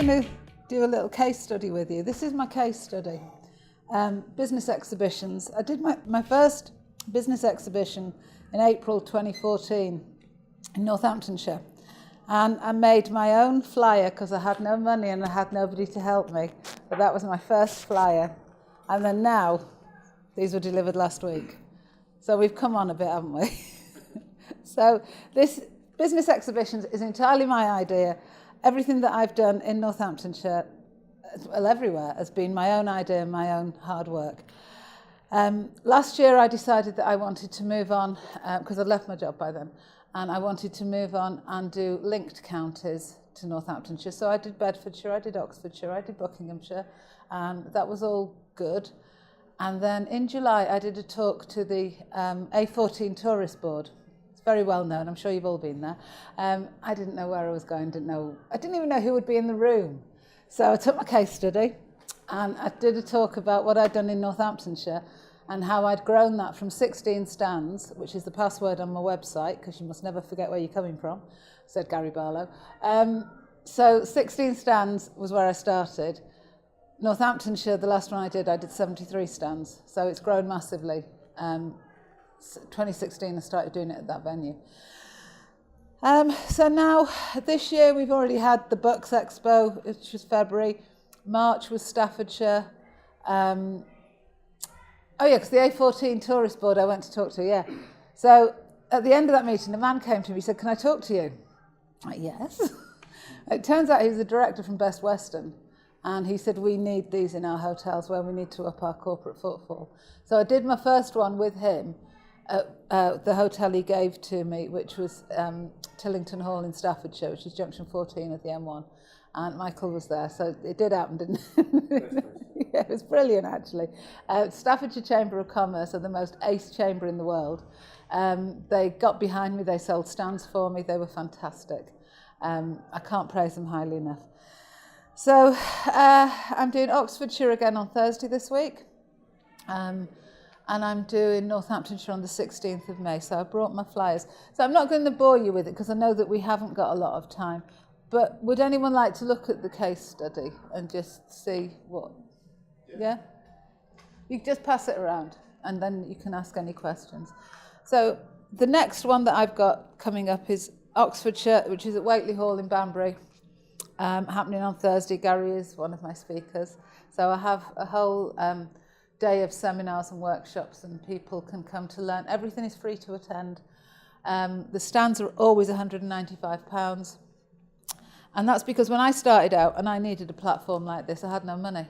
going to do a little case study with you. This is my case study. Business exhibitions. I did my first business exhibition in April 2014 in Northamptonshire. And I made my own flyer because I had no money and I had nobody to help me. But that was my first flyer. And then now, these were delivered last week. So we've come on a bit, haven't we? So this business exhibitions is entirely my idea. Everything that I've done in Northamptonshire, well, everywhere, has been my own idea and my own hard work. Last year I decided that I wanted to move on, because I'd left my job by then, and I wanted to move on and do linked counties to Northamptonshire. So I did Bedfordshire, I did Oxfordshire, I did Buckinghamshire, and that was all good. And then in July I did a talk to the A14 Tourist Board. It's very well known, I'm sure you've all been there. I didn't know where I was going, I didn't even know who would be in the room. So I took my case study and I did a talk about what I'd done in Northamptonshire and how I'd grown that from 16 stands, which is the password on my website, because you must never forget where you're coming from, said Gary Barlow. So 16 stands was where I started. Northamptonshire, the last one I did 73 stands. So it's grown massively. 2016 I started doing it at that venue. So now, this year we've already had the Bucks Expo, which was February. March was Staffordshire. Oh yeah, because the A14 Tourist Board I went to talk to, yeah. So at the end of that meeting, a man came to me, he said, "Can I talk to you?" I'm like, yes. It turns out he was the director from Best Western. And he said, "We need these in our hotels where we need to up our corporate footfall." So I did my first one with him at the hotel he gave to me, which was Tillington Hall in Staffordshire, which is junction 14 of the M1. And Michael was there, so it did happen, didn't it? Yeah, it was brilliant, actually. Staffordshire Chamber of Commerce are the most ace chamber in the world. They got behind me, they sold stands for me, they were fantastic. I can't praise them highly enough. So I'm doing Oxfordshire again on Thursday this week. And I'm doing Northamptonshire on the 16th of May, so I brought my flyers. So I'm not going to bore you with it because I know that we haven't got a lot of time. But would anyone like to look at the case study and just see what? Yeah? You just pass it around and then you can ask any questions. So the next one that I've got coming up is Oxfordshire, which is at Waitley Hall in Banbury, happening on Thursday. Gary is one of my speakers. So I have a whole day of seminars and workshops and people can come to learn. Everything is free to attend. The stands are always £195. And that's because when I started out and I needed a platform like this, I had no money.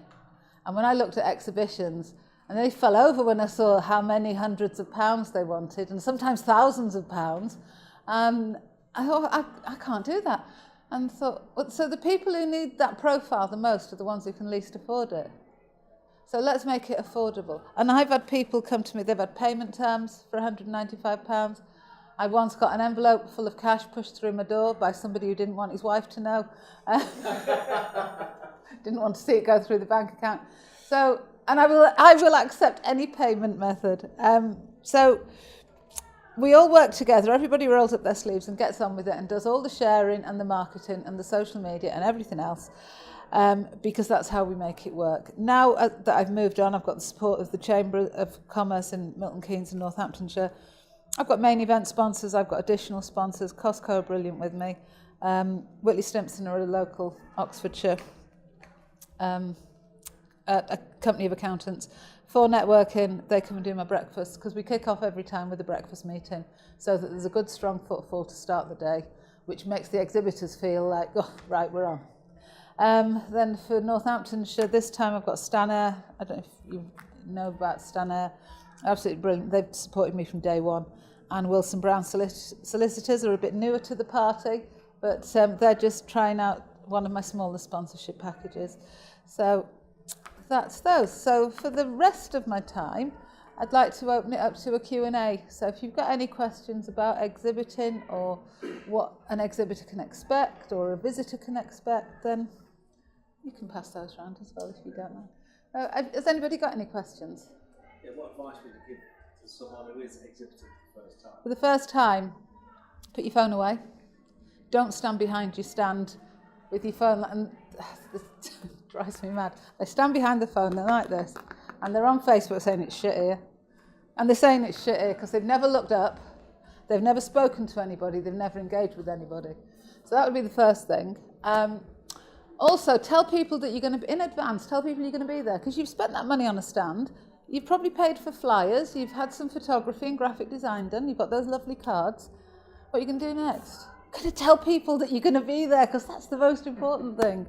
And when I looked at exhibitions, and they fell over when I saw how many hundreds of pounds they wanted, and sometimes thousands of pounds, I thought, I can't do that. And thought, so the people who need that profile the most are the ones who can least afford it. So let's make it affordable. And I've had people come to me, they've had payment terms for £195. I once got an envelope full of cash pushed through my door by somebody who didn't want his wife to know. Didn't want to see it go through the bank account. So, and I will accept any payment method. So we all work together, everybody rolls up their sleeves and gets on with it and does all the sharing and the marketing and the social media and everything else, because that's how we make it work. Now that I've moved on, I've got the support of the Chamber of Commerce in Milton Keynes and Northamptonshire. I've got main event sponsors, I've got additional sponsors. Costco are brilliant with me. Whitley Stimpson are a local Oxfordshire a company of accountants. For networking, they come and do my breakfast because we kick off every time with a breakfast meeting so that there's a good strong footfall to start the day, which makes the exhibitors feel like, oh, right, we're on. Then for Northamptonshire, this time I've got Stanair. I don't know if you know about Stanair. Absolutely brilliant. They've supported me from day one. And Wilson Brown solicitors are a bit newer to the party, but they're just trying out one of my smaller sponsorship packages. So that's those. So for the rest of my time, I'd like to open it up to a Q&A. So if you've got any questions about exhibiting or what an exhibitor can expect or a visitor can expect, then you can pass those around as well if you don't mind. Has anybody got any questions? Yeah, what advice would you give to someone who is exhibiting for the first time? For the first time, put your phone away. Don't stand behind your stand with your phone. And this drives me mad. They stand behind the phone, they're like this, and they're on Facebook saying it's shit here. And they're saying it's shit here because they've never looked up, they've never spoken to anybody, they've never engaged with anybody. So that would be the first thing. Also, tell people that you're going to be, in advance, tell people you're going to be there, because you've spent that money on a stand, you've probably paid for flyers, you've had some photography and graphic design done, you've got those lovely cards. What are you going to do next? You're going to tell people that you're going to be there, because that's the most important thing.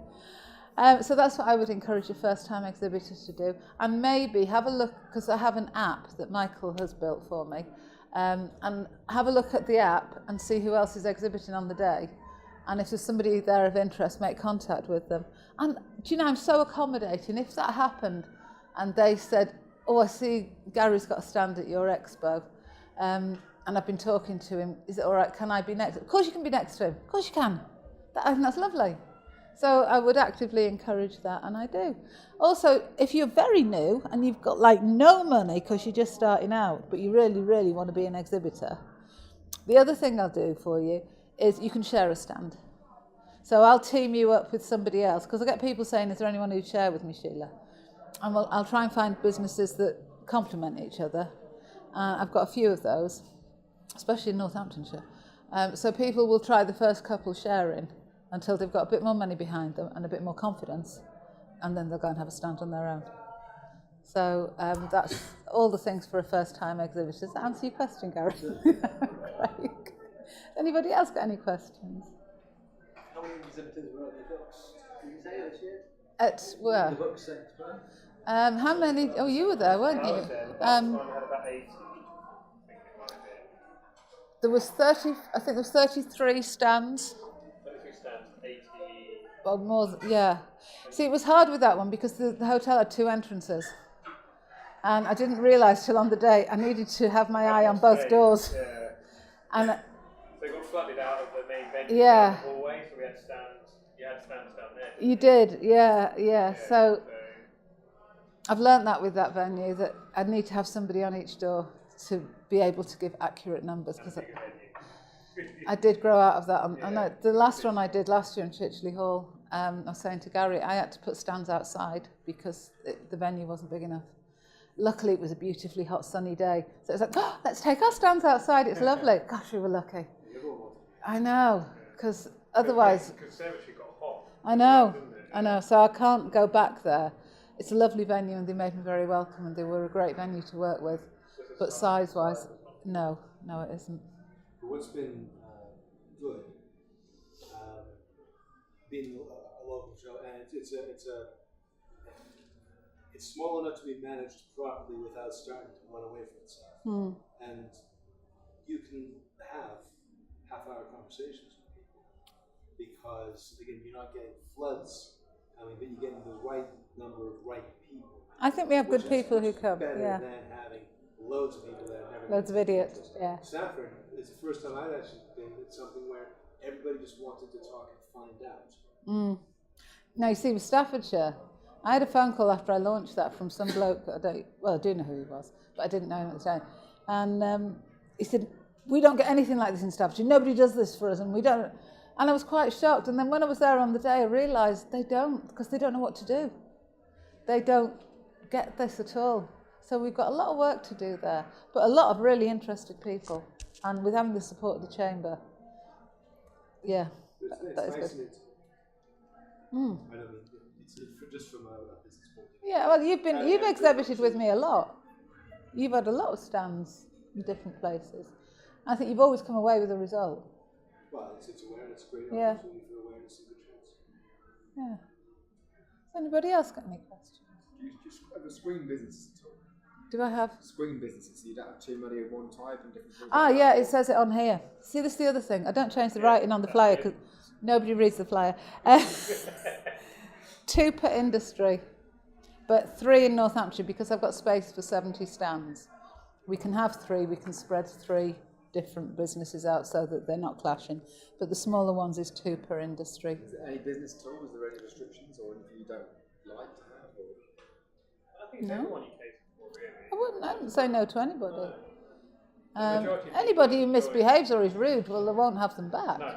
So that's what I would encourage your first-time exhibitors to do. And maybe have a look, because I have an app that Michael has built for me, and have a look at the app and see who else is exhibiting on the day. And if there's somebody there of interest, make contact with them. And do you know, I'm so accommodating. If that happened and they said, oh, I see Gary's got a stand at your expo, and I've been talking to him, is it all right, can I be next? Of course you can be next to him. Of course you can. I think that's lovely. So I would actively encourage that, and I do. Also, if you're very new and you've got like no money because you're just starting out, but you really, really want to be an exhibitor, the other thing I'll do for you is you can share a stand. So I'll team you up with somebody else, because I get people saying, is there anyone who'd share with me, Sheila? And I'll try and find businesses that complement each other. I've got a few of those, especially in Northamptonshire. So people will try the first couple sharing until they've got a bit more money behind them and a bit more confidence, and then they'll go and have a stand on their own. So that's all the things for a first-time exhibitor. Does that answer your question, Gary? Great. Anybody else got any questions? How many exhibitors were at the books? Did you say this year? At where? The books expo. How many? Oh, you were there, weren't you? I was there. The last one had about 80. I think it might have been. There was 30. I think there was 33 stands. 33 stands, 80. Well, more. Yeah. See, it was hard with that one because the hotel had 2 entrances, and I didn't realise till on the day I needed to have my eye on both doors. Yeah. And they got flooded out of the main venue yeah. down the hallway, so we had stands. You had stands down there. You did, yeah. So I've learnt that with that venue, that I need to have somebody on each door to be able to give accurate numbers, because I did grow out of that. I know the last one I did last year in Chichley Hall, I was saying to Gary, I had to put stands outside because the venue wasn't big enough. Luckily, it was a beautifully hot, sunny day. So it was like, oh, let's take our stands outside. It's lovely. Gosh, we were lucky. I know, because otherwise... Because Staffordshire got hot. I know. So I can't go back there. It's a lovely venue, and they made me very welcome, and they were a great venue to work with. But size-wise, no, it isn't. What's been good, being a local show, and it's small enough to be managed properly without starting to run away from itself. And you can have half-hour conversations with people because, again, you're not getting floods. I mean, but you're getting the right number of right people. I think we have good people who come. Better Yeah. than having loads of people that have never. Loads of idiots. Yeah. Stafford is the first time I've actually been at something where everybody just wanted to talk and find out. Now, you see, with Staffordshire, I had a phone call after I launched that from some bloke, I do know who he was, but I didn't know him at the time. And he said, we don't get anything like this in Staffordshire. Nobody does this for us, and we don't. And I was quite shocked. And then when I was there on the day, I realised they don't, because they don't know what to do. They don't get this at all. So we've got a lot of work to do there, but a lot of really interested people. And with having the support of the Chamber, yeah, that is good. I don't mean, it's just from a business point of view. Yeah, well, you've exhibited with me a lot. You've had a lot of stands in different places. I think you've always come away with a result. Well, it's awareness, great Yeah. opportunity for awareness and good chance. Yeah. Has anybody else got any questions? Do you just have a screen business at all? Do I have? Screen businesses, so you don't have too many of one type and different things. Yeah, it says it on here. See, this is the other thing. I don't change the writing on the flyer because nobody reads the flyer. 2 per industry, but 3 in Northamptonshire because I've got space for 70 stands. We can have 3, we can spread 3 different businesses out so that they're not clashing. But the smaller ones is 2 per industry. Is there any business at all? Is there any restrictions or anything you don't like to have? Or? I think it's everyone you cater for, really. I wouldn't say no to anybody. Majority of Anybody who people misbehaves or is rude, well, they won't have them back. No,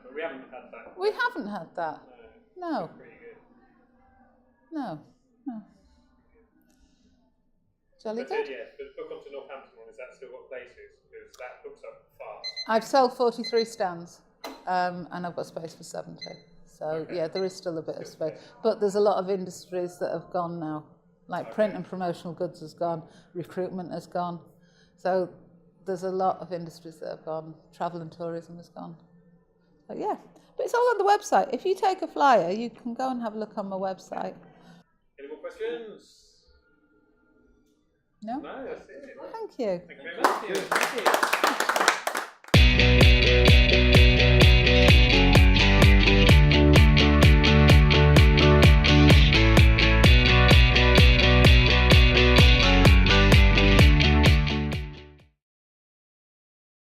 but we haven't had that. We haven't had that. No. Pretty good. No. Jolly That's good. it, yeah. But the book onto Northampton one, has that still got places? Because that books up fast. I've sold 43 stands, and I've got space for 70. So Okay. yeah, there is still a bit of space. But there's a lot of industries that have gone now. Like print and promotional goods has gone, recruitment has gone. So there's a lot of industries that have gone. Travel and tourism has gone. So yeah, but it's all on the website. If you take a flyer, you can go and have a look on my website. Any more questions? No? No, that's it. Thank you. Thank you very much. Thank you.